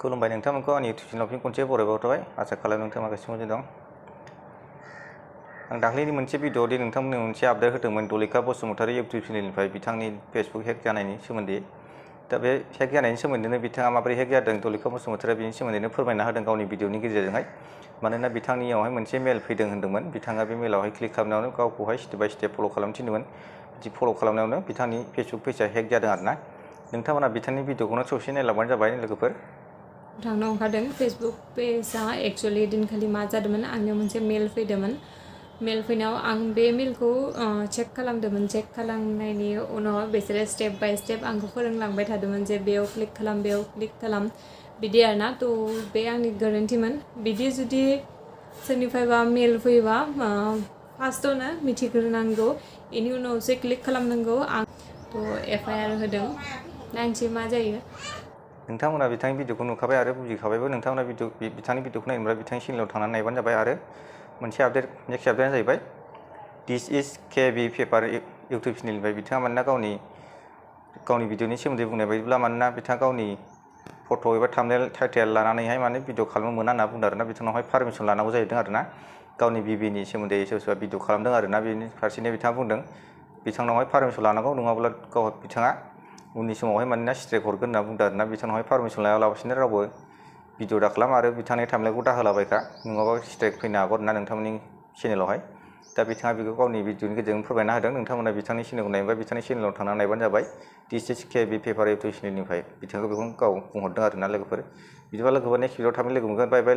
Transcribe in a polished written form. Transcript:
खुलुमबाय नोंथांमोनखौ आंनि इउटुब चेनेलाव फिन खनसे बरायबाय थाबाय आसा खालामो नोंथाङा माखासे मोजां दं। आं दाख्लैनि मोनसे भिडिअ'दि नोंथांमोननो मोनसे आपडेट होदोंमोन दलिका बसुमतारी इउटुब चेनेलनिफ्राय बिथांनि फेसबुक हेक जानायनि सोमोन्दै। दा बे हेक जानायनि सोमोन्दैनो बिथाङा माबोरै हेक जादों दलिका बसुमतारीया बेनि सोमोन्दैनो फोरमायना होदों गावनि भिडिअ'नि गेजेरजोंहाय। मानोना बिथांनियावहाय मोनसे मेल फैदों होन्दोंमोन, बिथाङा बे मेलावहाय क्लिक खालामनायावनो गावखौहाय स्टेप बाय स्टेप फल' खालामनो थिनदोंमोन। बिदि फल' खालामनायावनो बिथांनि फेसबुक पेजआ हेक जादों आरोना। नोंथांमोना बिथांनि भिडिअ'खौनो ससे नायलांबानो जाबाय लोगोफोर। थांनो ओंखारदों फेसबुक पेजआ एक्चुअलि दिनखालि मा जादोंमोन, आंनो मोनसे मेल फैदोंमोन। मेल फैनायाव आं बे मेलखौ चेक खालामदोंमोन। चेक खालामनायनि उनाव बिसोरो स्टेप बाय स्टेप आंखौ फोरोंलांबाय थादोंमोन जे बेयाव क्लिक खालाम, बेयाव क्लिक खालाम, बिदि आरोना। थ' बे आंनि गोरोन्थिमोन। बिदि जुदि सोरनिफ्रायबा मेल फैयोबा फार्स्टआवनो मिथिग्रोनांगौ, बेनि उनावसो क्लिक खालामनांगौ। आं FIR होदों, नायनोसै मा जायो। नोंथांमोना बिथांनि भिडिअ'खौ नुखाबाय आरो बुजिखाबायबो। नोंथांमोना बिथांनि भिडिअ'खौ नायनोब्ला बिथांनि चेनेलाव थांनानै नायबानो जाबाय। आरो मोनसे आपडेट, नेक्स्ट आपडेटआ जाहैबाय दिस इज KB पेपार इउटुब चेनेलनिफ्राय बिथाङा मानोना गावनि भिडिअ'नि सोमोन्दै बुंनाय बायदिब्ला मानोना बिथाङा गावनि फट' एबा थाम्बनेल टाइटेल लानानैहाय माने भिडिअ' खालामनो मोना होनना बुंदों आरोना। बिथांनावहाय पारमिसन लानांगौ जाहैदों आरोना। गावनि बिबिनि सोमोन्दै सोरबा भिडिअ' खालामदों आरोना, बेनि फारसेनो बिथाङा बुंदों बिथांनावहाय पारमिसन लानांगौ, नङाब्ला बिथाङा उननि समावहाय मानोना स्ट्राइक हरगोन होनना बुंदों आरोना। बिथांनावहाय पारमिसन लायालासिनो रावबो भिडिअ' दाखालाम आरो बिथांनि थाम्बनेलखौ दाहोलाबायखा, नङाबा स्ट्राइक फैनो हागौ आरोना नोंथांमोननि चेनेलावहाय। दा बिथाङा बेखौ गावनि भिडिअ'नि गेजेरजों फोरमायना होदों। नोंथांमोना बिथांनि चेनेलखौ नायोबा बिथांनि चेनेलाव थांनानै नायबानो जाबाय। दिस इज KB पेपार इउटुब चेनेलनिफ्राय बिथाङा बेखौ गाव बुंहरदों आरोना लोगोफोर। बिदिबा लोगोफोर नेक्स्ट भिडिअ'आव थाबैनो लोगो मोनगोन। बाय बाय।